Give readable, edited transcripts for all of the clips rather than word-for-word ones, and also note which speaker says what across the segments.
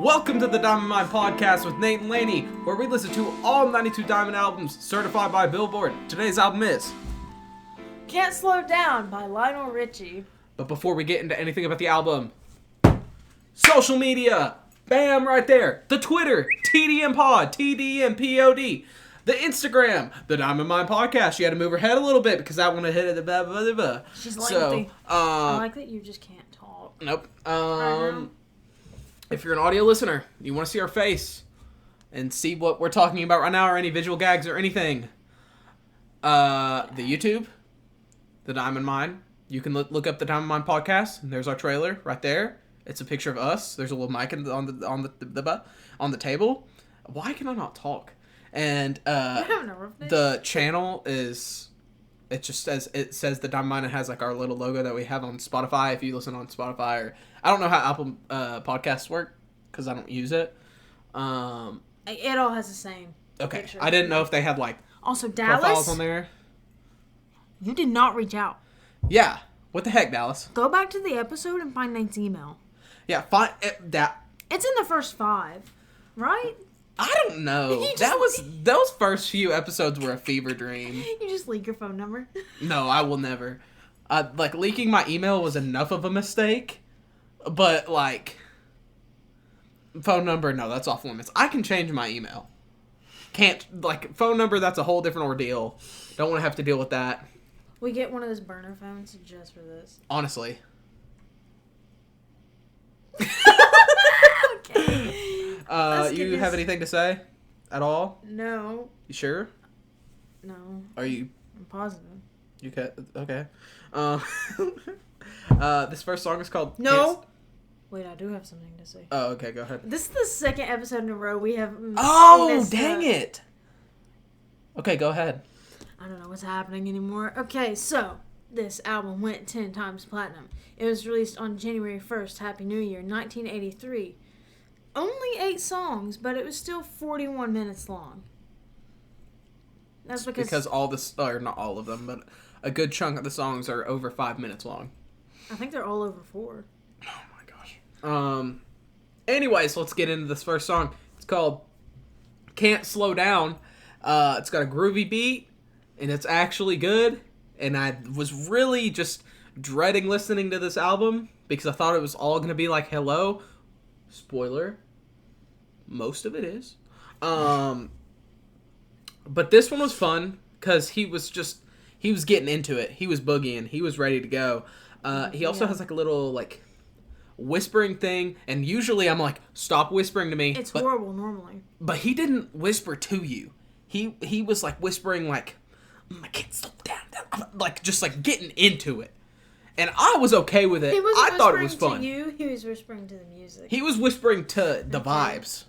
Speaker 1: Welcome to the Diamond Mine Podcast with Nate and Laney, where we listen to all 92 Diamond albums certified by Billboard. Today's album is
Speaker 2: Can't Slow Down by Lionel Richie.
Speaker 1: But before we get into anything about the album, social media, bam, right there. The Twitter, TDM Pod, TDMPOD. The Instagram, the Diamond Mine Podcast. She had to move her head a little bit because I want to hit it. Blah, blah, blah, blah.
Speaker 2: She's lengthy. I like that you just can't talk.
Speaker 1: Nope. If you're an audio listener, you want to see our face and see what we're talking about right now or any visual gags or anything, the YouTube, the Diamond Mine. You can look up the Diamond Mine Podcast, and there's our trailer right there. It's a picture of us. There's a little mic on the table. Why can I not talk? And the channel is, it says the Diamond Mine. It has like our little logo that we have on Spotify. If you listen on Spotify, or I don't know how Apple Podcasts work because I don't use it.
Speaker 2: It all has the same.
Speaker 1: Okay,
Speaker 2: picture.
Speaker 1: I didn't know if they had like
Speaker 2: also
Speaker 1: profiles
Speaker 2: Dallas
Speaker 1: on there.
Speaker 2: You did not reach out.
Speaker 1: Yeah, what the heck, Dallas?
Speaker 2: Go back to the episode and find Nate's email.
Speaker 1: Yeah, find that.
Speaker 2: It's in the first 5, right?
Speaker 1: I don't know. Those first few episodes were a fever dream.
Speaker 2: You just leak your phone number.
Speaker 1: No, I will never. Like leaking my email was enough of a mistake, but like phone number, no, that's off limits. I can change my email. Can't, like, phone number, that's a whole different ordeal. Don't want to have to deal with that.
Speaker 2: We get one of those burner phones just for this.
Speaker 1: Honestly.
Speaker 2: Okay.
Speaker 1: You have anything to say at all?
Speaker 2: No.
Speaker 1: You sure?
Speaker 2: No.
Speaker 1: Are you?
Speaker 2: I'm positive.
Speaker 1: You okay. This first song is called...
Speaker 2: No. Wait, I do have something to say.
Speaker 1: Oh, okay, go ahead.
Speaker 2: This is the second episode in a row we have...
Speaker 1: Oh, dang it. Okay, go ahead.
Speaker 2: I don't know what's happening anymore. Okay, so this album went 10 times platinum. It was released on January 1st, Happy New Year, 1983. Only 8 songs, but it was still 41 minutes long. That's because
Speaker 1: all this, or not all of them, but a good chunk of the songs are over 5 minutes long.
Speaker 2: I think they're all over 4.
Speaker 1: Oh my gosh. Anyways, let's get into this first song. It's called Can't Slow Down. It's got a groovy beat, and it's actually good. And I was really just dreading listening to this album because I thought it was all going to be like Hello. Spoiler. Most of it is. But this one was fun because he was getting into it. He was boogieing. He was ready to go. He also has like a little like whispering thing, and usually I'm like, stop whispering to me.
Speaker 2: It's horrible normally.
Speaker 1: But he didn't whisper to you. He was like whispering like, I can't slow down. Like just like getting into it. And I was okay with it. I thought it was fun.
Speaker 2: He wasn't whispering to you, he was whispering to the music.
Speaker 1: He was whispering to the vibes.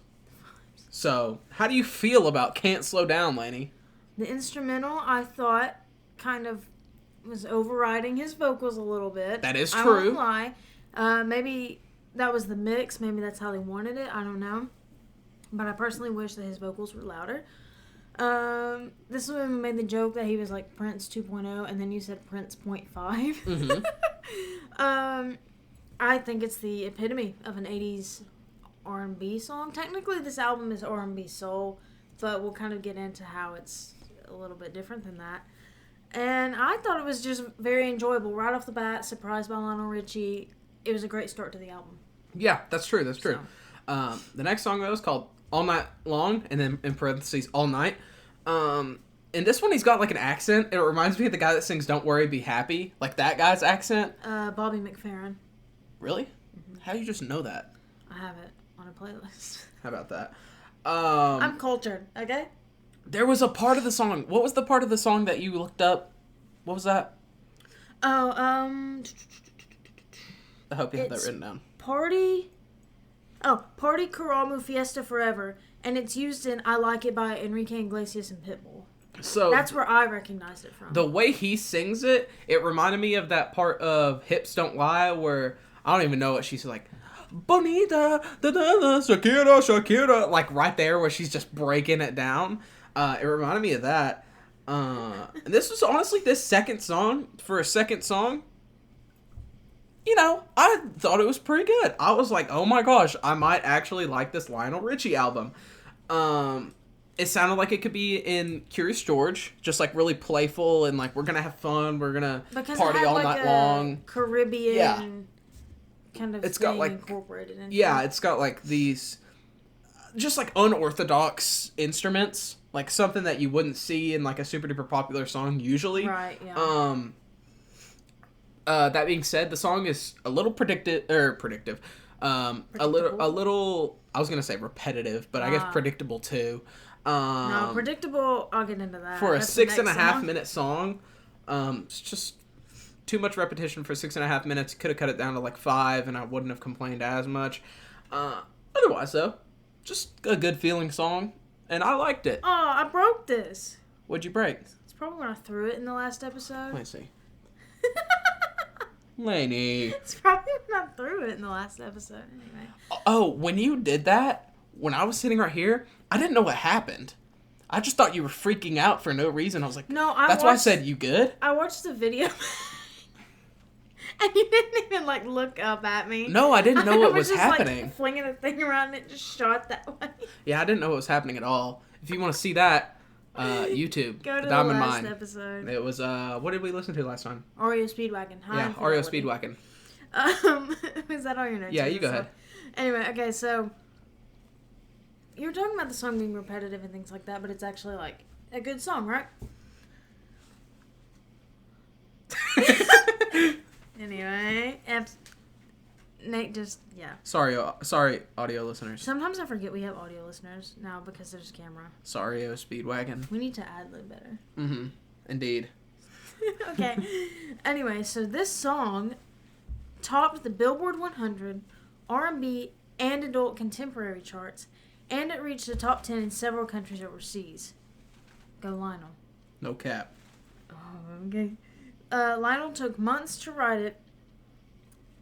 Speaker 1: So, how do you feel about Can't Slow Down, Laney?
Speaker 2: The instrumental, I thought, kind of was overriding his vocals a little bit.
Speaker 1: That is true.
Speaker 2: I won't lie. Maybe that was the mix. Maybe that's how they wanted it. I don't know. But I personally wish that his vocals were louder. This one made the joke that he was like Prince 2.0, and then you said Prince 0.5.
Speaker 1: Mm-hmm.
Speaker 2: I think it's the epitome of an 80s R&B song. Technically, this album is R&B soul, but we'll kind of get into how it's a little bit different than that. And I thought it was just very enjoyable. Right off the bat, surprised by Lionel Richie. It was a great start to the album.
Speaker 1: Yeah, that's true. That's true. So. The next song, though, is called All Night Long, and then in parentheses, All Night. In this one, he's got like an accent. It reminds me of the guy that sings Don't Worry, Be Happy. Like that guy's accent.
Speaker 2: Bobby McFerrin.
Speaker 1: Really? Mm-hmm. How do you just know that?
Speaker 2: I have it on a playlist.
Speaker 1: How about that?
Speaker 2: I'm cultured, okay?
Speaker 1: There was a part of the song. What was the part of the song that you looked up? What was that?
Speaker 2: Oh,
Speaker 1: I hope you have that written down.
Speaker 2: Party Karamu Fiesta Forever, and it's used in I Like It by Enrique Iglesias and Pitbull.
Speaker 1: So
Speaker 2: that's where I recognized it from.
Speaker 1: The way he sings it, it reminded me of that part of Hips Don't Lie where I don't even know what she's like. Bonita, da da da, Shakira, Shakira, like right there where she's just breaking it down. It reminded me of that. And this was honestly this second song for a second song. you know, I thought it was pretty good. I was like, oh my gosh, I might actually like this Lionel Richie album. It sounded like it could be in Curious George, just like really playful and like we're gonna have fun, we're gonna party all night long.
Speaker 2: Caribbean kind of
Speaker 1: it's
Speaker 2: thing
Speaker 1: got like
Speaker 2: incorporated into
Speaker 1: it. It's got like these just like unorthodox instruments, like something that you wouldn't see in like a super duper popular song usually.
Speaker 2: Right, yeah.
Speaker 1: That being said, the song is a little predictive. A little. I was gonna say repetitive, but I guess predictable too.
Speaker 2: No, predictable. I'll get into that.
Speaker 1: For a 6.5 minute song, it's just too much repetition for 6.5 minutes. Could have cut it down to like 5, and I wouldn't have complained as much. Otherwise, though, just a good feeling song, and I liked it.
Speaker 2: Oh, I broke this.
Speaker 1: What'd you break?
Speaker 2: It's probably when I threw it in the last episode.
Speaker 1: Let me see. Lainey.
Speaker 2: It's probably when I threw it in the last episode. Anyway.
Speaker 1: Oh, when you did that, when I was sitting right here, I didn't know what happened. I just thought you were freaking out for no reason. I was like,
Speaker 2: no,
Speaker 1: that's why I said, you good?
Speaker 2: I watched the video. And you didn't even, like, look up at me.
Speaker 1: No, I didn't know what was
Speaker 2: just,
Speaker 1: happening.
Speaker 2: Like, flinging the thing around and it just shot that way.
Speaker 1: Yeah, I didn't know what was happening at all. If you want to see that, YouTube.
Speaker 2: Go to the
Speaker 1: Diamond
Speaker 2: last
Speaker 1: Mine.
Speaker 2: episode.
Speaker 1: It was, what did we listen to last time?
Speaker 2: REO Speedwagon.
Speaker 1: Yeah, REO Speedwagon.
Speaker 2: Is that all your notes?
Speaker 1: Yeah, you go ahead.
Speaker 2: Anyway, okay, so you were talking about the song being repetitive and things like that, but it's actually, like, a good song, right? Anyway, Nate just, yeah.
Speaker 1: Sorry, audio listeners.
Speaker 2: Sometimes I forget we have audio listeners now because there's camera.
Speaker 1: Sorry, Speedwagon.
Speaker 2: We need to ad-lib better.
Speaker 1: Mm-hmm. Indeed.
Speaker 2: Okay. Anyway, so this song topped the Billboard 100, R&B, and adult contemporary charts, and it reached the top 10 in several countries overseas. Go Lionel.
Speaker 1: No cap.
Speaker 2: Oh, okay. Lionel took months to write it.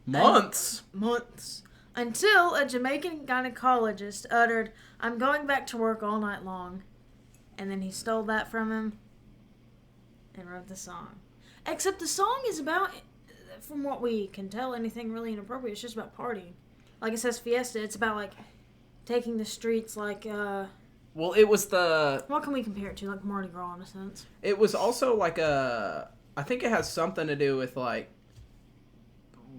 Speaker 1: Months?
Speaker 2: Months. Until a Jamaican gynecologist uttered, "I'm going back to work all night long." And then he stole that from him and wrote the song. Except the song is about, from what we can tell, anything really inappropriate. It's just about partying. Like it says Fiesta. It's about, like, taking the streets like,
Speaker 1: Well, it was the...
Speaker 2: What can we compare it to? Like Mardi Gras, in a sense.
Speaker 1: It was also like a... I think it has something to do with, like...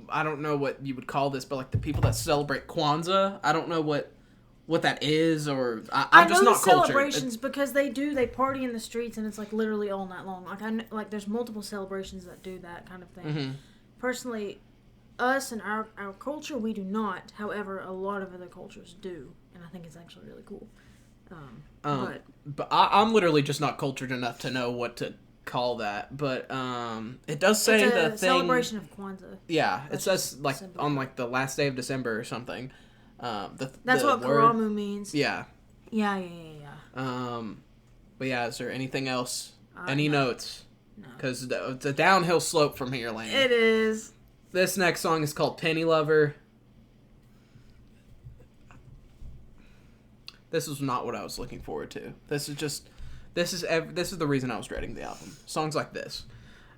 Speaker 1: I don't know what you would call this, but, like, the people that celebrate Kwanzaa. I don't know what that is, or... I'm just not cultured.
Speaker 2: Celebrations, because they party in the streets, and it's, like, literally all night long. Like, there's multiple celebrations that do that kind of thing.
Speaker 1: Mm-hmm.
Speaker 2: Personally, us and our culture, we do not. However, a lot of other cultures do, and I think it's actually really cool. But
Speaker 1: I'm literally just not cultured enough to know what to call that. But it does say
Speaker 2: it's
Speaker 1: the
Speaker 2: a
Speaker 1: thing.
Speaker 2: Celebration of Kwanzaa.
Speaker 1: Yeah, it says like on like the last day of December or something.
Speaker 2: That's what Karamu means.
Speaker 1: Yeah.
Speaker 2: Yeah.
Speaker 1: But yeah, is there anything else? Any notes?
Speaker 2: No.
Speaker 1: Because it's a downhill slope from here, Lane.
Speaker 2: It is.
Speaker 1: This next song is called Penny Lover. This is not what I was looking forward to. This is the reason I was dreading the album. Songs like this.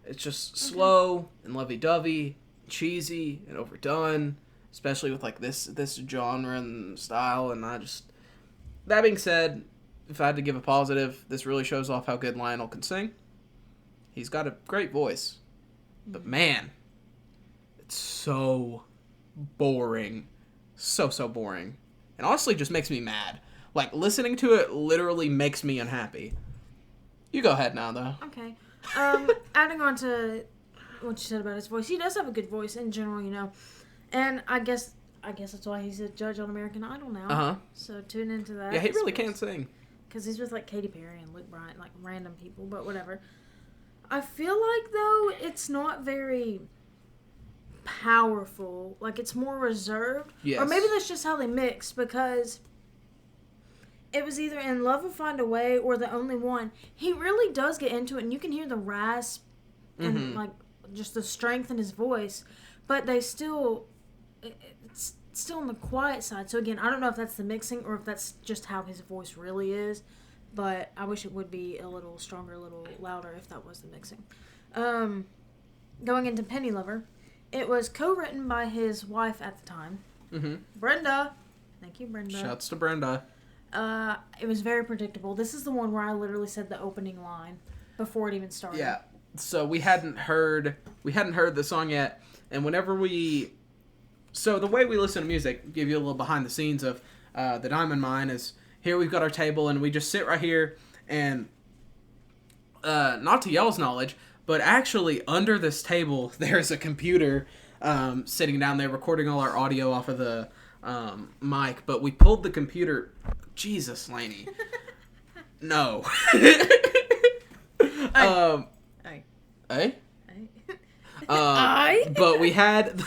Speaker 1: It's just slow and lovey-dovey, cheesy and overdone, especially with like this genre and style, and that being said, if I had to give a positive, this really shows off how good Lionel can sing. He's got a great voice. But man, it's so boring. So boring. And honestly just makes me mad. Like, listening to it literally makes me unhappy. You go ahead now, though.
Speaker 2: Okay. Adding on to what you said about his voice, he does have a good voice in general, you know. And I guess that's why he's a judge on American Idol now.
Speaker 1: Uh-huh.
Speaker 2: So tune into that.
Speaker 1: Yeah, he really can sing.
Speaker 2: Because he's with, like, Katy Perry and Luke Bryan, like, random people, but whatever. I feel like, though, it's not very powerful. Like, it's more reserved.
Speaker 1: Yes.
Speaker 2: Or maybe that's just how they mix, because it was either In Love Will Find a Way or The Only One. He really does get into it, and you can hear the rasp and, like, just the strength in his voice. But they still... It's still on the quiet side. So, again, I don't know if that's the mixing or if that's just how his voice really is. But I wish it would be a little stronger, a little louder if that was the mixing. Going into Penny Lover, It was co-written by his wife at the time, Brenda. Thank you, Brenda.
Speaker 1: Shouts to Brenda.
Speaker 2: It was very predictable. This is the one where I literally said the opening line before it even started.
Speaker 1: Yeah. So we hadn't heard the song yet, and so the way we listen to music, give you a little behind the scenes of the Diamond Mine is here we've got our table and we just sit right here and not to y'all's knowledge, but actually under this table there's a computer sitting down there recording all our audio off of the mic, but we pulled the computer. Jesus, Lainey. No. But we had.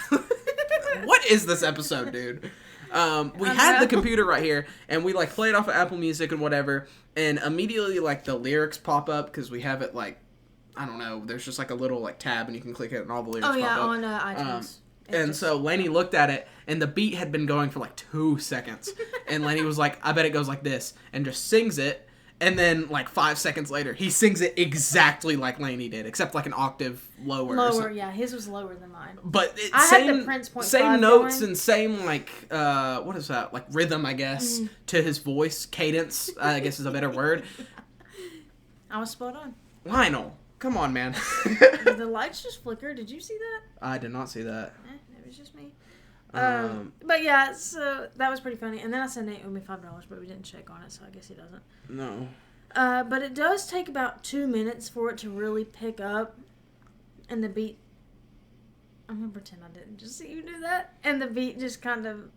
Speaker 1: What is this episode, dude? We had the computer right here, and we like play it off of Apple Music and whatever, and immediately like the lyrics pop up because we have it like, I don't know. There's just like a little like tab, and you can click it, and all the lyrics pop up.
Speaker 2: On iTunes.
Speaker 1: And so Lainey looked at it, and the beat had been going for like 2 seconds, and Lainey was like, "I bet it goes like this," and just sings it. And then, like, 5 seconds later, he sings it exactly like Lainey did, except like an octave lower.
Speaker 2: Lower, yeah. His was lower than mine.
Speaker 1: But
Speaker 2: had the Prince
Speaker 1: same notes and same, like, what is that? Like, rhythm, I guess, to his voice. Cadence, I guess is a better word.
Speaker 2: I was spot on.
Speaker 1: Lionel, come on, man.
Speaker 2: Did the lights just flicker? Did you see that?
Speaker 1: I did not see that.
Speaker 2: It was just me. But yeah, so that was pretty funny. And then I said Nate owed me $5, but we didn't check on it, so I guess he doesn't.
Speaker 1: No.
Speaker 2: But it does take about 2 minutes for it to really pick up, and the beat. I'm gonna pretend I didn't just see you do that, and the beat just kind of.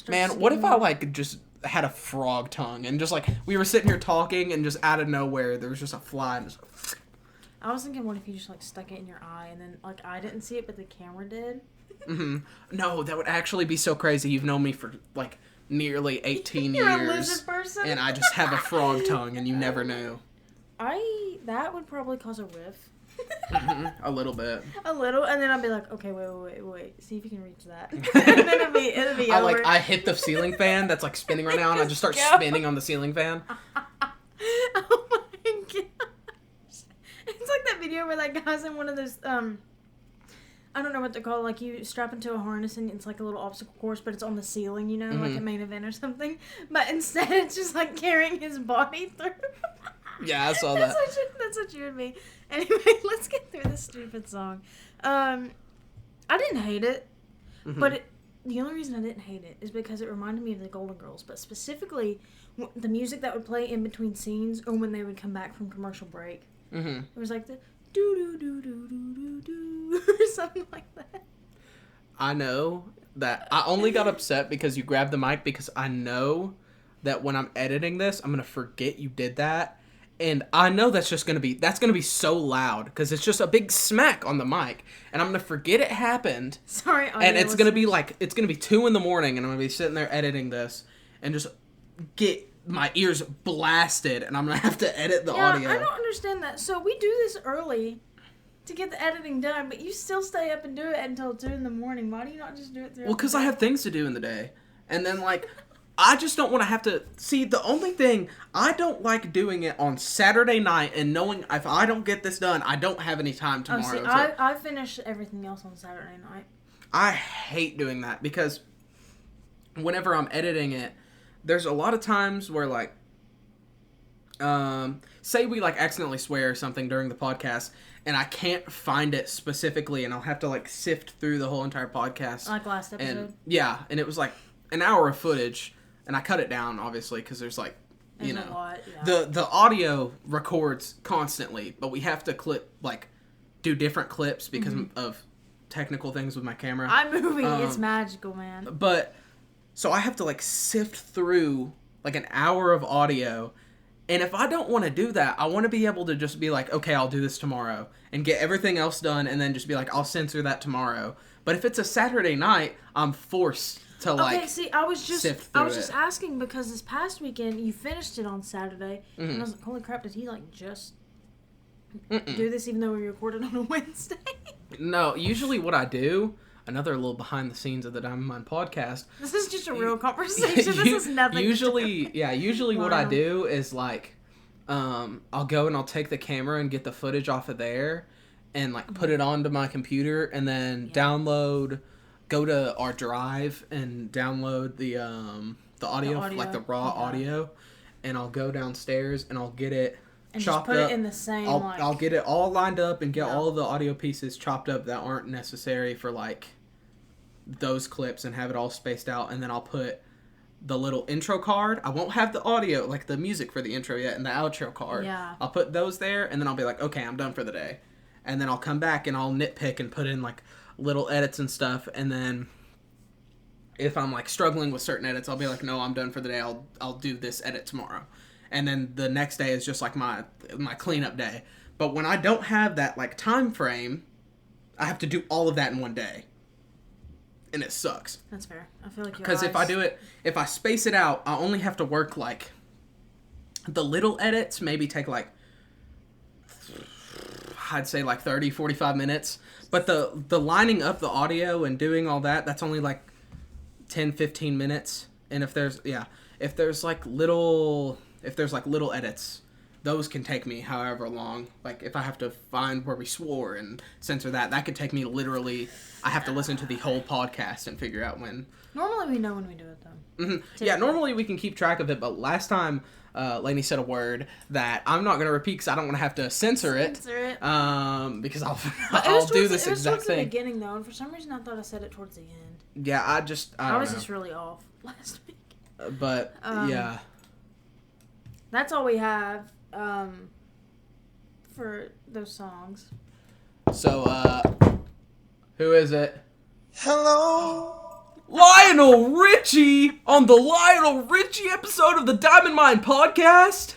Speaker 1: Man, what if I like just had a frog tongue and just like we were sitting here talking and just out of nowhere there was just a fly and just.
Speaker 2: I was thinking, what if you just like stuck it in your eye and then like I didn't see it, but the camera did.
Speaker 1: No, that would actually be so crazy. You've known me for like nearly 18
Speaker 2: You're
Speaker 1: years.
Speaker 2: a lizard person.
Speaker 1: And I just have a frog tongue and you never knew.
Speaker 2: That would probably cause a riff.
Speaker 1: A little bit.
Speaker 2: A little, and then I'll be like, okay, wait. See if you can reach that. And then it'll be over.
Speaker 1: I hit the ceiling fan that's like spinning right now and I just start spinning on the ceiling fan.
Speaker 2: Oh my gosh. It's like that video where that guy's in one of those, I don't know what they're called. Like, you strap into a harness and it's like a little obstacle course, but it's on the ceiling, you know, like a main event or something. But instead, it's just like carrying his body through.
Speaker 1: Yeah, I saw that.
Speaker 2: That's what you would be. Anyway, let's get through this stupid song. I didn't hate it, but the only reason I didn't hate it is because it reminded me of the Golden Girls, but specifically the music that would play in between scenes or when they would come back from commercial break. It was like the do do do do do do or something like that.
Speaker 1: I know that I only got upset because you grabbed the mic because I know that when I'm editing this, I'm gonna forget you did that, and I know that's gonna be so loud because it's just a big smack on the mic, and I'm gonna forget it happened.
Speaker 2: Sorry,
Speaker 1: and it's gonna be 2 a.m, and I'm gonna be sitting there editing this and just get my ears blasted, and I'm gonna have to edit the audio.
Speaker 2: I don't understand that. So we do this early to get the editing done, but you still stay up and do it until 2 a.m. Why do you not just do it throughout?
Speaker 1: Well, because I have things to do in the day, and then like I just don't want to have to see. The only thing I don't like doing it on Saturday night and knowing if I don't get this done, I don't have any time tomorrow.
Speaker 2: I finish everything else on Saturday night.
Speaker 1: I hate doing that because whenever I'm editing it, there's a lot of times where like, say we like accidentally swear or something during the podcast, and I can't find it specifically, and I'll have to like sift through the whole entire podcast.
Speaker 2: Like last episode.
Speaker 1: And yeah, and it was like an hour of footage, and I cut it down obviously because there's like, you know,
Speaker 2: a lot, yeah.
Speaker 1: the audio records constantly, but we have to do different clips because of technical things with my camera.
Speaker 2: iMovie, it's magical, man.
Speaker 1: But so I have to like sift through like an hour of audio. And if I don't want to do that, I want to be able to just be like, okay, I'll do this tomorrow and get everything else done and then just be like, I'll censor that tomorrow. But if it's a Saturday night, I'm forced to like
Speaker 2: okay, see, I was just
Speaker 1: just
Speaker 2: asking because this past weekend you finished it on Saturday and I was like, holy crap, did he like just do this even though we recorded on a Wednesday?
Speaker 1: No, usually what I do, another little behind the scenes of the Diamond Mine podcast.
Speaker 2: This is just a real conversation. This is nothing.
Speaker 1: Usually what I do is like, I'll go and I'll take the camera and get the footage off of there, and like put it onto my computer, and then go to our drive and download the audio, like the raw audio, and I'll go downstairs and I'll get it
Speaker 2: and
Speaker 1: chopped
Speaker 2: just put
Speaker 1: up.
Speaker 2: it in the same.
Speaker 1: I'll get it all lined up and get all the audio pieces chopped up that aren't necessary for like those clips, and have it all spaced out, and then I'll put the little intro card. I won't have the audio, like the music for the intro yet, and the outro card.
Speaker 2: Yeah.
Speaker 1: I'll put those there, and then I'll be like, okay, I'm done for the day. And then I'll come back and I'll nitpick and put in like little edits and stuff, and then if I'm like struggling with certain edits, I'll be like, no, I'm done for the day. I'll do this edit tomorrow. And then the next day is just like my cleanup day. But when I don't have that like time frame, I have to do all of that in one day. And it sucks.
Speaker 2: That's fair. I feel like
Speaker 1: because if I space it out, I only have to work like the little edits maybe take like, I'd say like 30, 45 minutes. But the lining up the audio and doing all that, that's only like 10, 15 minutes. And if there's like little edits, those can take me however long. Like if I have to find where we swore and censor that could take me literally. I have to listen to the whole podcast and figure out when.
Speaker 2: Normally we know when we do it though.
Speaker 1: Mm-hmm. Yeah, normally we can keep track of it, but last time Lainey said a word that I'm not going to repeat because I don't want to have to censor it. Because I'll do this exact thing. It was towards
Speaker 2: the beginning though, and for some reason I thought I said it towards the end.
Speaker 1: Yeah, I
Speaker 2: was just really off last week.
Speaker 1: But yeah.
Speaker 2: That's all we have for those songs.
Speaker 1: So, who is it?
Speaker 3: Hello?
Speaker 1: Lionel Richie on the Lionel Richie episode of the Diamond Mine podcast.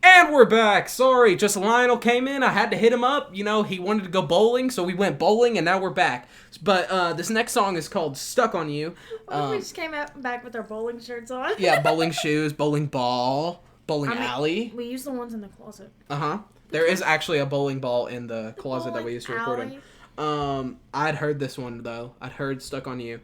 Speaker 1: And we're back. Sorry, just Lionel came in. I had to hit him up. You know, he wanted to go bowling, so we went bowling, and now we're back. But this next song is called Stuck on You.
Speaker 2: We just came back with our bowling shirts on.
Speaker 1: Yeah, bowling shoes, bowling ball, bowling alley.
Speaker 2: We use the ones in the closet.
Speaker 1: Uh-huh. There is actually a bowling ball in the closet that we used to record in. I'd heard this one, though. I'd heard Stuck on You.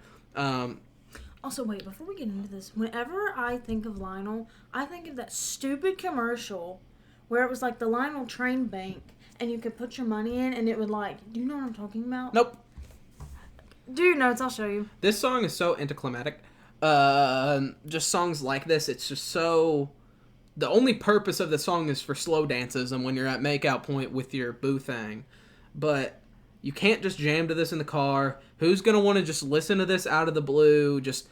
Speaker 2: Also, wait, before we get into this, whenever I think of Lionel, I think of that stupid commercial where it was like the Lionel Train Bank, and you could put your money in, and it would like, do you know what I'm talking about?
Speaker 1: Nope.
Speaker 2: Do notes, I'll show you.
Speaker 1: This song is so anticlimactic. Just songs like this, it's just so... The only purpose of the song is for slow dances and when you're at makeout point with your boo thing. But you can't just jam to this in the car. Who's gonna want to just listen to this out of the blue? Just,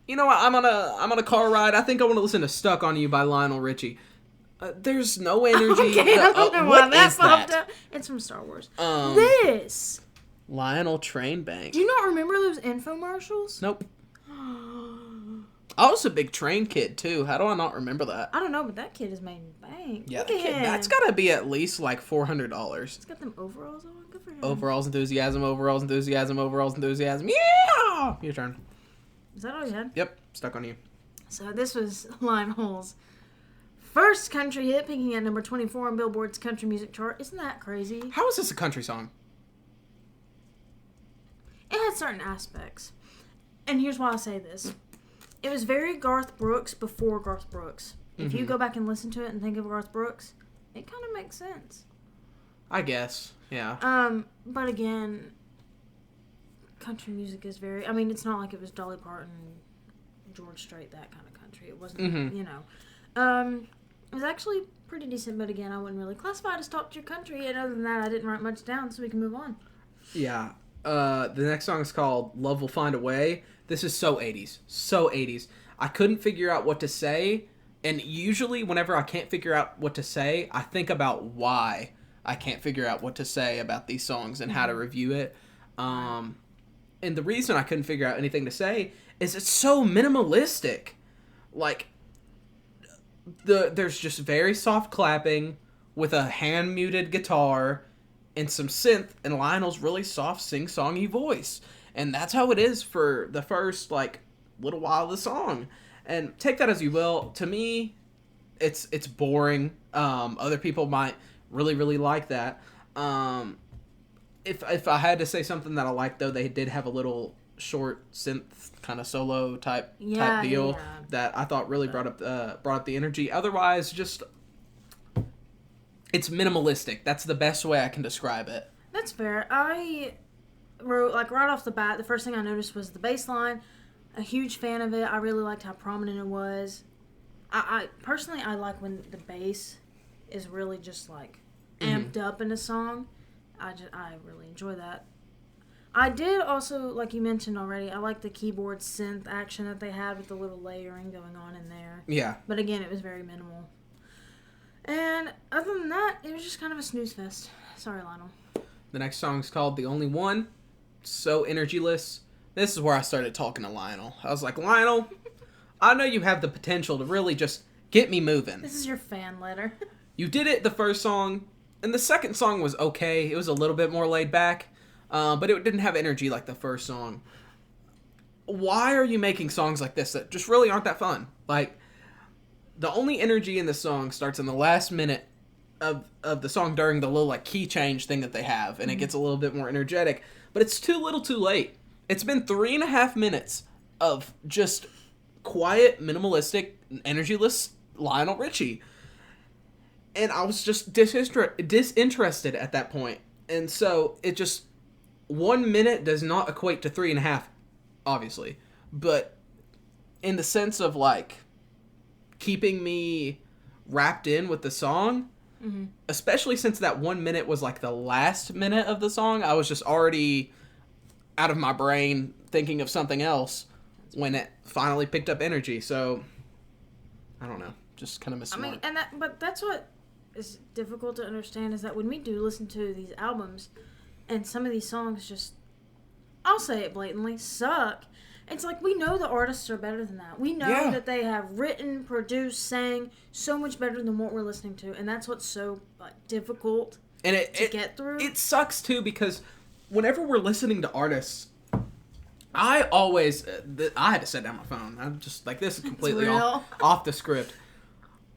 Speaker 1: you know what, I'm on a car ride. I think I want to listen to Stuck on You by Lionel Richie. There's no energy.
Speaker 2: Okay, I don't know why that popped up. It's from Star Wars. This
Speaker 1: Lionel Train Bank.
Speaker 2: Do you not remember those infomercials?
Speaker 1: Nope. I was a big train kid too. How do I not remember that?
Speaker 2: I don't know, but that kid is made bank.
Speaker 1: Yeah, that's gotta be at least like $400.
Speaker 2: He's got them overalls on. Good for him.
Speaker 1: Overalls enthusiasm, overalls enthusiasm, overalls enthusiasm. Yeah! Your turn.
Speaker 2: Is that all you had?
Speaker 1: Yep, Stuck on You.
Speaker 2: So this was Lionel's first country hit, peaking at number 24 on Billboard's country music chart. Isn't that crazy?
Speaker 1: How is this a country song?
Speaker 2: It had certain aspects. And here's why I say this. It was very Garth Brooks before Garth Brooks. If you go back and listen to it and think of Garth Brooks, it kind of makes sense.
Speaker 1: I guess, yeah.
Speaker 2: But again, country music is very... I mean, it's not like it was Dolly Parton, George Strait, that kind of country. It wasn't, you know. It was actually pretty decent, but again, I wouldn't really classify it as top tier country. And other than that, I didn't write much down, so we can move on.
Speaker 1: Yeah. The next song is called Love Will Find a Way. This is so 80s. So 80s. I couldn't figure out what to say. And usually whenever I can't figure out what to say, I think about why I can't figure out what to say about these songs and how to review it. And the reason I couldn't figure out anything to say is it's so minimalistic. Like, there's just very soft clapping with a hand-muted guitar and some synth and Lionel's really soft sing-songy voice. And that's how it is for the first, like, little while of the song. And take that as you will. To me, it's boring. Other people might really, really like that. If I had to say something that I liked, though, they did have a little short synth kind of solo type deal that I thought really brought up the energy. Otherwise, just It's minimalistic. That's the best way I can describe it.
Speaker 2: That's fair. I wrote, like, right off the bat, the first thing I noticed was the bass line. A huge fan of it. I really liked how prominent it was. I personally, I like when the bass is really just, like, amped up in a song. I really enjoy that. I did also, like you mentioned already, I like the keyboard synth action that they had with the little layering going on in there.
Speaker 1: Yeah.
Speaker 2: But again, it was very minimal. And other than that, it was just kind of a snooze fest. Sorry, Lionel.
Speaker 1: The next song's called The Only One. So energyless. This is where I started talking to Lionel. I was like, Lionel, I know you have the potential to really just get me moving.
Speaker 2: This is your fan letter.
Speaker 1: You did it the first song, and the second song was okay. It was a little bit more laid back, but it didn't have energy like the first song. Why are you making songs like this that just really aren't that fun? Like, the only energy in the song starts in the last minute of the song during the little, like, key change thing that they have, and it gets a little bit more energetic, but it's too little too late. It's been 3.5 minutes of just quiet, minimalistic, energyless Lionel Richie. And I was just disinterested at that point. And so it just, 1 minute does not equate to 3.5, obviously. But in the sense of, like, keeping me wrapped in with the song, especially since that 1 minute was, like, the last minute of the song, I was just already out of my brain thinking of something else when it finally picked up energy. So, I don't know. Just kind of missed the mark.
Speaker 2: But that's what is difficult to understand, is that when we do listen to these albums, and some of these songs just, I'll say it blatantly, suck. It's like, we know the artists are better than that. We know that they have written, produced, sang so much better than what we're listening to, and that's what's so, like, difficult to get through.
Speaker 1: It sucks too, because whenever we're listening to artists, I always I had to set down my phone. I'm just like, this is completely off the script.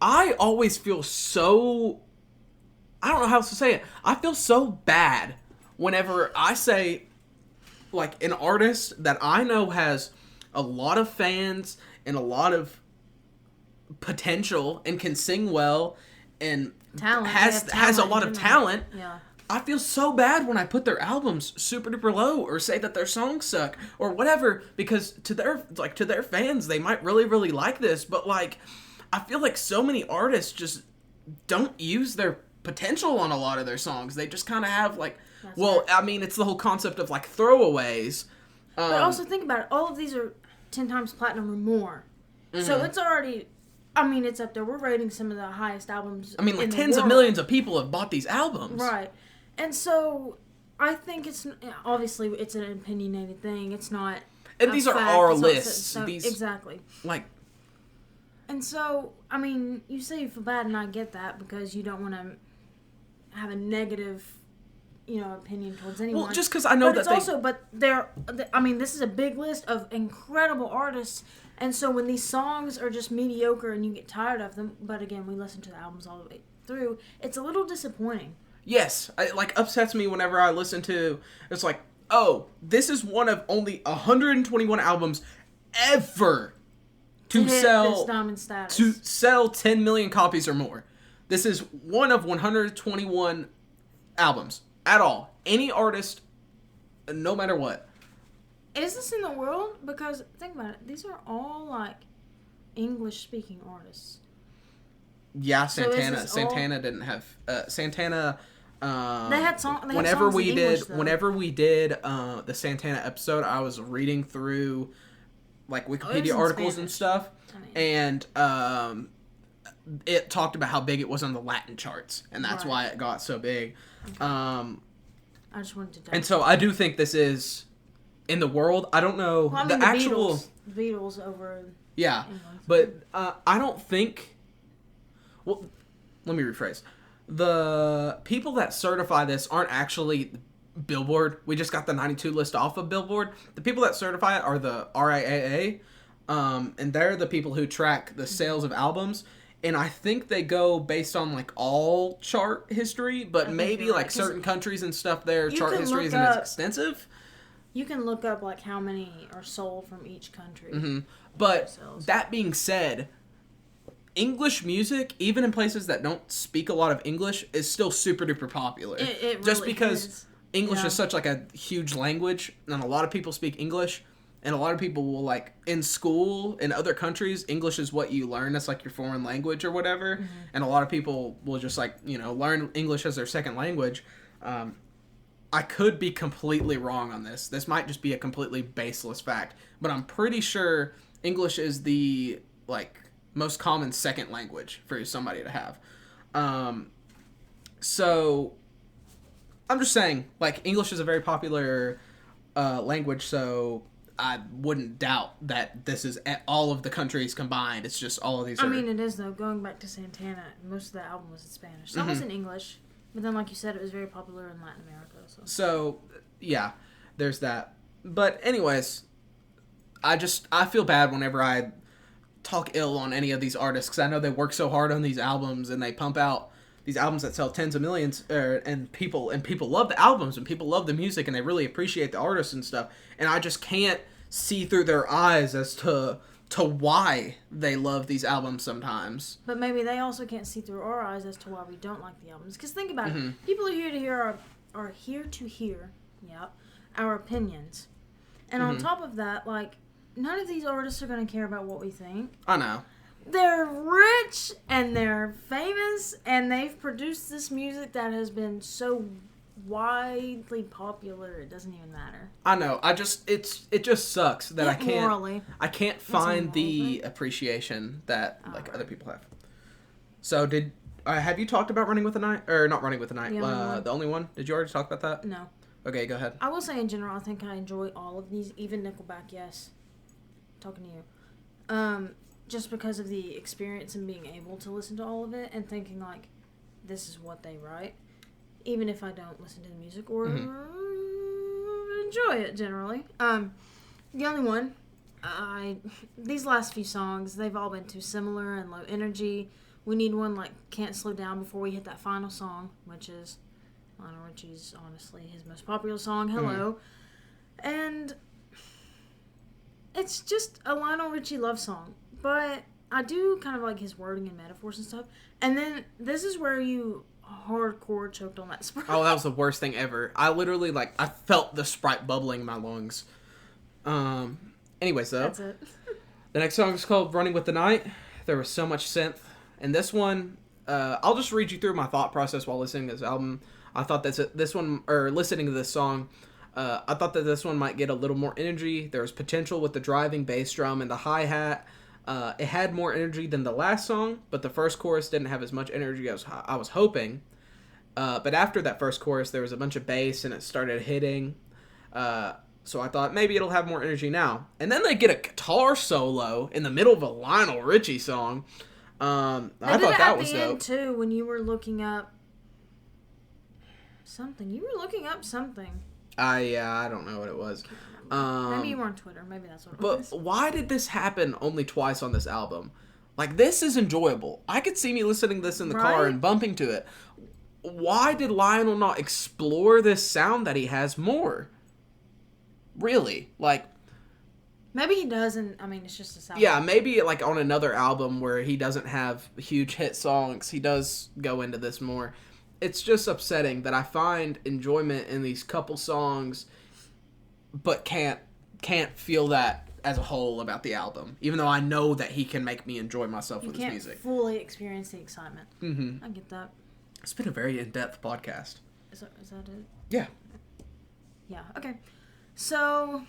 Speaker 1: I always feel so, I don't know how else to say it. I feel so bad whenever I say, like, an artist that I know has a lot of fans and a lot of potential and can sing well and has a lot of talent.
Speaker 2: Yeah.
Speaker 1: I feel so bad when I put their albums super duper low or say that their songs suck or whatever, because to their fans, they might really, really like this, but, like, I feel like so many artists just don't use their potential on a lot of their songs. They just kind of have, like, I mean, it's the whole concept of, like, throwaways.
Speaker 2: But also think about it. All of these are 10 times platinum or more. So it's already, I mean, it's up there. We're rating some of the highest albums.
Speaker 1: I mean, like, tens of millions of people have bought these albums.
Speaker 2: Right. And so I think it's, obviously, it's an opinionated thing. It's not.
Speaker 1: And these are our lists.
Speaker 2: So,
Speaker 1: these,
Speaker 2: exactly.
Speaker 1: Like.
Speaker 2: And so, I mean, you say you feel bad, and I get that, because you don't want to have a negative, opinion towards anyone.
Speaker 1: Well, just because I know that
Speaker 2: I mean, this is a big list of incredible artists, and so when these songs are just mediocre and you get tired of them, but again, we listen to the albums all the way through, it's a little disappointing.
Speaker 1: Yes, it, like, upsets me whenever I listen to, it's like, oh, this is one of only 121 albums ever to sell 10 million copies or more. This is one of 121 albums at all. Any artist, no matter what.
Speaker 2: Is this in the world? Because think about it, these are all, like, English-speaking artists.
Speaker 1: Yeah, Santana didn't have Santana.
Speaker 2: They had songs.
Speaker 1: Whenever we did
Speaker 2: English,
Speaker 1: the Santana episode, I was reading through, like, Wikipedia articles and stuff, and it talked about how big it was on the Latin charts, and that's why it got so big.
Speaker 2: Okay. I just wanted to.
Speaker 1: And so I do think this is in the world. I don't know
Speaker 2: the actual Beatles over.
Speaker 1: Yeah,
Speaker 2: England.
Speaker 1: But I don't think. Well, let me rephrase. The people that certify this aren't actually Billboard. We just got the 92 list off of Billboard. The people that certify it are the RIAA, and they're the people who track the sales of albums. And I think they go based on, like, all chart history, but maybe, like, certain countries and stuff, their chart history isn't as extensive.
Speaker 2: You can look up, like, how many are sold from each country.
Speaker 1: Mm-hmm. But that being said, English music, even in places that don't speak a lot of English, is still super duper popular.
Speaker 2: It
Speaker 1: just
Speaker 2: really
Speaker 1: because
Speaker 2: is.
Speaker 1: English
Speaker 2: Yeah.
Speaker 1: is such like a huge language, and a lot of people speak English, and a lot of people will like in school in other countries, English is what you learn. That's like your foreign language or whatever, and a lot of people will just like learn English as their second language. I could be completely wrong on this. This might just be a completely baseless fact, but I'm pretty sure English is the like most common second language for somebody to have. So I'm just saying, like, English is a very popular language, so I wouldn't doubt that this is at all of the countries combined. It's just all of these.
Speaker 2: I mean, it is though. Going back to Santana, most of the album was in Spanish. Some was in English, but then, like you said, it was very popular in Latin America.
Speaker 1: So yeah, there's that. But anyways, I feel bad whenever I talk ill on any of these artists because I know they work so hard on these albums and they pump out these albums that sell tens of millions, and people love the albums and people love the music and they really appreciate the artists and stuff. And I just can't see through their eyes as to why they love these albums sometimes.
Speaker 2: But maybe they also can't see through our eyes as to why we don't like the albums. Because think about it, people are here to hear our opinions. And on top of that, like, none of these artists are going to care about what we think.
Speaker 1: I know.
Speaker 2: They're rich and they're famous and they've produced this music that has been so widely popular it doesn't even matter.
Speaker 1: I know. It just sucks that I can't find the appreciation that other people have. So have you talked about Running with the Night or not Running with the Night? The only one? Did you already talk about that?
Speaker 2: No.
Speaker 1: Okay, go ahead.
Speaker 2: I will say in general I think I enjoy all of these, even Nickelback. Yes. Talking to you. Just because of the experience and being able to listen to all of it and thinking, like, this is what they write. Even if I don't listen to the music or enjoy it, generally. The only one, these last few songs, they've all been too similar and low energy. We need one like Can't Slow Down before we hit that final song, which is Lionel Richie's, honestly, his most popular song, Hello. And it's just a Lionel Richie love song. But I do kind of like his wording and metaphors and stuff. And then this is where you hardcore choked on that Sprite.
Speaker 1: Oh, that was the worst thing ever. I literally, I felt the Sprite bubbling in my lungs. Anyways, though.
Speaker 2: That's it.
Speaker 1: The next song is called Running with the Night. There was so much synth. And this one, I'll just read you through my thought process while listening to this album. I thought that this one, or listening to this song, I thought that this one might get a little more energy. There was potential with the driving bass drum and the hi-hat. It had more energy than the last song, but the first chorus didn't have as much energy as I was hoping. But after that first chorus, there was a bunch of bass, and it started hitting. So I thought maybe it'll have more energy now. And then they get a guitar solo in the middle of a Lionel Richie song. I thought that was dope.
Speaker 2: End too, when you were looking up something. You were looking up something.
Speaker 1: I don't know what it was.
Speaker 2: Maybe you were on Twitter. Maybe that's what it was.
Speaker 1: But why did this happen only twice on this album? Like, this is enjoyable. I could see me listening to this in the car and bumping to it. Why did Lionel not explore this sound that he has more? Really? Like,
Speaker 2: maybe he does, and I mean, it's just a sound.
Speaker 1: Yeah, maybe like on another album where he doesn't have huge hit songs, he does go into this more. It's just upsetting that I find enjoyment in these couple songs, but can't feel that as a whole about the album. Even though I know that he can make me enjoy myself with his music.
Speaker 2: You can't fully experience the excitement. Mm-hmm. I get that.
Speaker 1: It's been a very in-depth podcast.
Speaker 2: Is that it?
Speaker 1: Yeah.
Speaker 2: Yeah. Okay. So,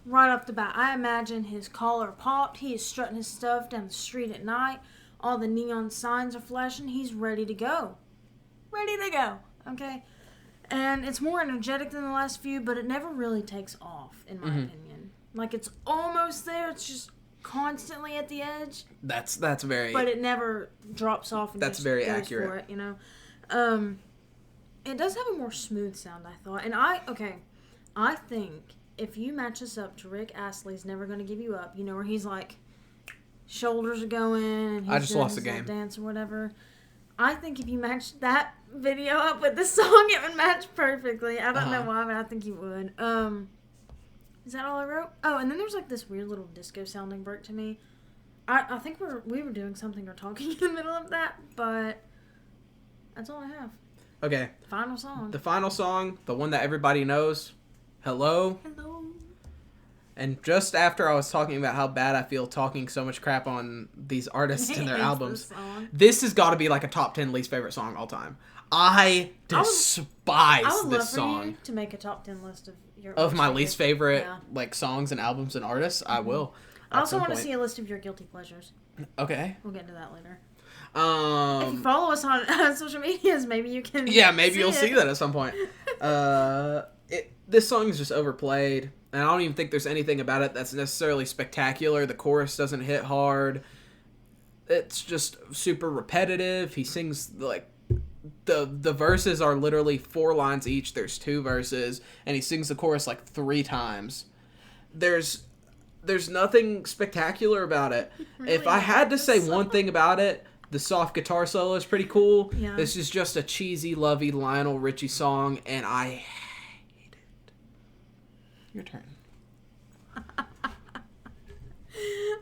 Speaker 2: right off the bat, I imagine his collar popped. He is strutting his stuff down the street at night. All the neon signs are flashing. He's ready to go. Ready to go. Okay? And it's more energetic than the last few, but it never really takes off, in my opinion. Like, it's almost there. It's just constantly at the edge.
Speaker 1: That's very...
Speaker 2: But it never drops off and
Speaker 1: that's
Speaker 2: just
Speaker 1: very
Speaker 2: goes
Speaker 1: accurate.
Speaker 2: for it, you know? It does have a more smooth sound, I thought. And I think if you match this up to Rick Astley's Never Gonna Give You Up, you know, where he's like, shoulders are going, and he's
Speaker 1: I just
Speaker 2: doing
Speaker 1: lost
Speaker 2: his
Speaker 1: the game.
Speaker 2: Dance or whatever. I think if you matched that video up with this song, it would match perfectly. I don't know why, but I think you would. Is that all I wrote? Oh, and then there's like this weird little disco sounding break to me. I think we were doing something or talking in the middle of that, but that's all I have.
Speaker 1: Okay.
Speaker 2: Final song.
Speaker 1: The final song, the one that everybody knows, Hello.
Speaker 2: Hello.
Speaker 1: And just after I was talking about how bad I feel talking so much crap on these artists and their albums, this has got to be like a top 10 least favorite song all time. I despise
Speaker 2: I would
Speaker 1: this
Speaker 2: love
Speaker 1: song.
Speaker 2: for you to make a top 10 list
Speaker 1: of my least favorite like songs and albums and artists. I will.
Speaker 2: I also want to see a list of your guilty pleasures.
Speaker 1: Okay.
Speaker 2: We'll get into that later.
Speaker 1: If
Speaker 2: you follow us on social medias, maybe you can.
Speaker 1: Yeah, maybe you'll see that at some point. This song is just overplayed, and I don't even think there's anything about it that's necessarily spectacular. The chorus doesn't hit hard. It's just super repetitive. He sings like the verses are literally 4 lines each. There's 2 verses, and he sings the chorus like 3 times. There's nothing spectacular about it. Really, if I had to say one thing about it, the soft guitar solo is pretty cool. Yeah. This is just a cheesy, lovey Lionel Richie song, and I hate it. Your turn.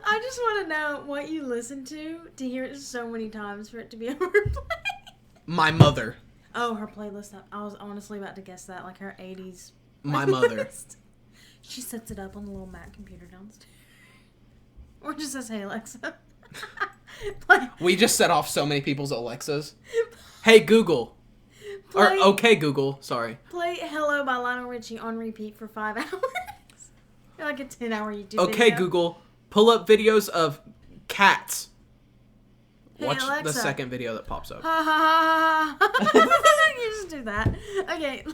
Speaker 2: I just want to know what you listen to hear it so many times for it to be overplayed.
Speaker 1: My mother.
Speaker 2: Oh, her playlist. I was honestly about to guess that, like her 80s.
Speaker 1: My mother.
Speaker 2: She sets it up on the little Mac computer downstairs. Or just says, "Hey, Alexa."
Speaker 1: We just set off so many people's Alexas. Hey, Google. Or, okay, Google. Sorry.
Speaker 2: Play Hello by Lionel Richie on repeat for 5 hours. You're like a 10-hour YouTube
Speaker 1: Okay,
Speaker 2: video. Google.
Speaker 1: Pull up videos of cats.
Speaker 2: Hey,
Speaker 1: Watch
Speaker 2: Alexa.
Speaker 1: the second video that pops up.
Speaker 2: Ha ha ha ha. You just do that. Okay,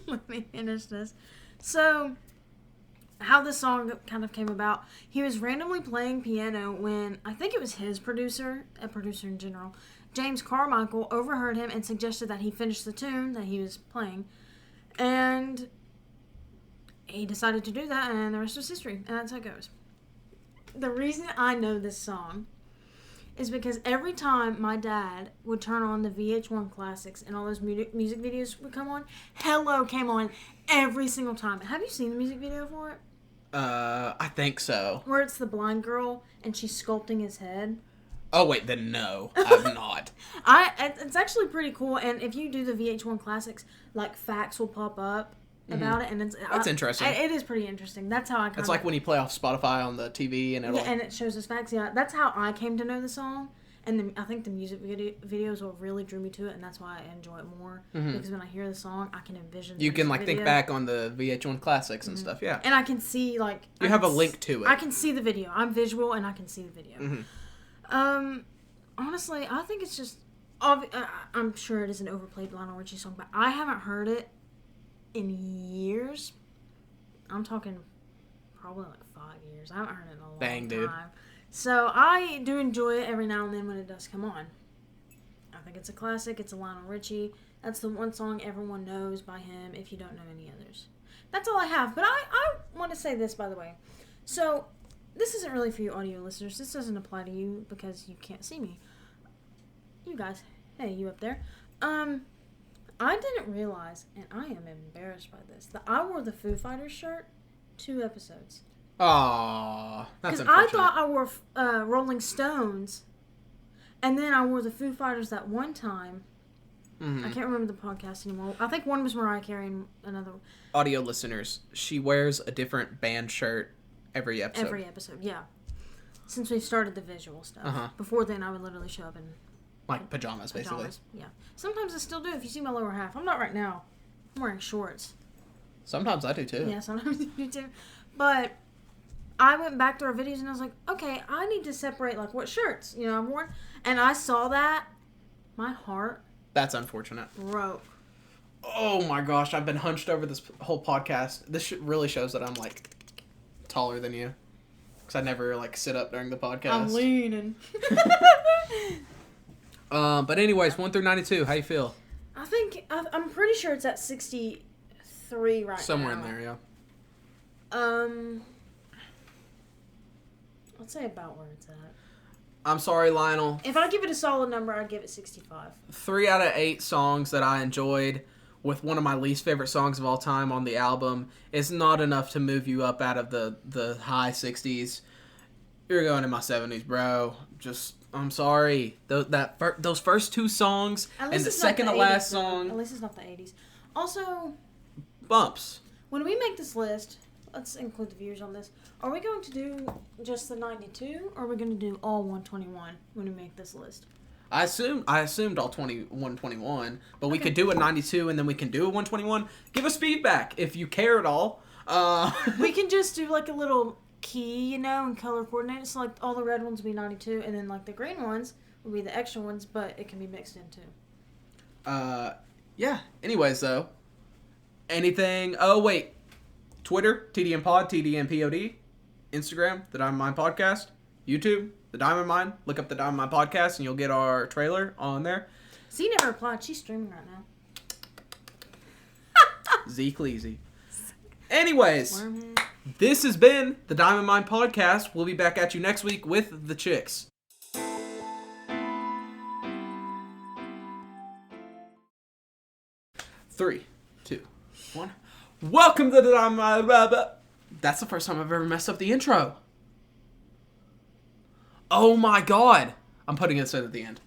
Speaker 2: let me finish this. So, how this song kind of came about, he was randomly playing piano when, I think it was his producer, a producer in general, James Carmichael, overheard him and suggested that he finish the tune that he was playing. And he decided to do that, and the rest was history. And that's how it goes. The reason I know this song is because every time my dad would turn on the VH1 Classics and all those music videos would come on, Hello came on every single time. Have you seen the music video for it?
Speaker 1: I think so.
Speaker 2: Where it's the blind girl and she's sculpting his head.
Speaker 1: Oh, wait, then no. I've not.
Speaker 2: It's actually pretty cool, and if you do the VH1 Classics, like, facts will pop up about it, and
Speaker 1: that's interesting.
Speaker 2: It is pretty interesting. That's how I
Speaker 1: It's like when you play off Spotify on the TV, and
Speaker 2: and it shows us facts. Yeah, that's how I came to know the song, and I think the music videos what really drew me to it, and that's why I enjoy it more, because when I hear the song, I can envision
Speaker 1: you can, like, think back on the VH1 Classics and stuff, yeah.
Speaker 2: And I can see, like...
Speaker 1: You have a link to it.
Speaker 2: I can see the video. I'm visual, and I can see the video. Honestly, I think it's just... I'm sure it is an overplayed Lionel Richie song, but I haven't heard it in years. I'm talking probably like 5 years. I haven't heard it in a long time.
Speaker 1: Dude.
Speaker 2: So I do enjoy it every now and then when it does come on. I think it's a classic. It's a Lionel Richie. That's the one song everyone knows by him if you don't know any others. That's all I have. But I want to say this, by the way. So this isn't really for you audio listeners. This doesn't apply to you because you can't see me. You guys. Hey, you up there. I didn't realize, and I am embarrassed by this, that I wore the Foo Fighters shirt 2 episodes.
Speaker 1: Aww, that's unfortunate.
Speaker 2: Because I thought I wore Rolling Stones, and then I wore the Foo Fighters that one time. I can't remember the podcast anymore. I think one was Mariah Carey and another...
Speaker 1: Audio listeners, she wears a different band shirt every episode.
Speaker 2: Every episode, yeah. Since we started the visual stuff. Before then, I would literally show up in...
Speaker 1: Like pajamas, basically.
Speaker 2: Yeah. Sometimes I still do if you see my lower half. I'm not right now. I'm wearing shorts.
Speaker 1: Sometimes I do, too.
Speaker 2: Yeah, sometimes you do, too. But I went back to our videos and I was like, okay, I need to separate, like, what shirts, I'm wearing. And I saw that. My heart...
Speaker 1: That's unfortunate.
Speaker 2: Broke.
Speaker 1: Oh, my gosh. I've been hunched over this whole podcast. This really shows that I'm, like, taller than you. Because I never, like, sit up during the podcast.
Speaker 2: I'm leaning.
Speaker 1: But anyways, 1 through 92, how you feel?
Speaker 2: I think, I'm pretty sure it's at 63 right
Speaker 1: Somewhere
Speaker 2: now.
Speaker 1: in there, yeah.
Speaker 2: I'd say about where it's at.
Speaker 1: I'm sorry, Lionel.
Speaker 2: If I give it a solid number, I'd give it 65.
Speaker 1: 3 out of 8 songs that I enjoyed with one of my least favorite songs of all time on the album is not enough to move you up out of the high 60s. You're going in my 70s, bro. I'm sorry. Those first two songs and the second to last song.
Speaker 2: At least it's not the 80s. Also,
Speaker 1: bumps.
Speaker 2: When we make this list, let's include the viewers on this. Are we going to do just the 92, or are we going to do all 121 when we make this list?
Speaker 1: I assumed all 121, but we could do a 92 and then we can do a 121. Give us feedback if you care at all.
Speaker 2: We can just do like a little key, and color coordinate. So like all the red ones will be 92, and then like the green ones will be the extra ones, but it can be mixed in too.
Speaker 1: Yeah. Anyways, though, anything? Oh wait, Twitter, TDM Pod, TDM POD, Instagram, The Diamond Mine Podcast, YouTube, The Diamond Mine. Look up The Diamond Mine Podcast, and you'll get our trailer on there.
Speaker 2: Z never replied. She's streaming right now.
Speaker 1: Z-Cleasy. Anyways, this has been the Diamond Mine Podcast. We'll be back at you next week with the chicks. Three, 2, 1. Welcome to the Diamond Mine. That's the first time I've ever messed up the intro. Oh my god. I'm putting this in at the end.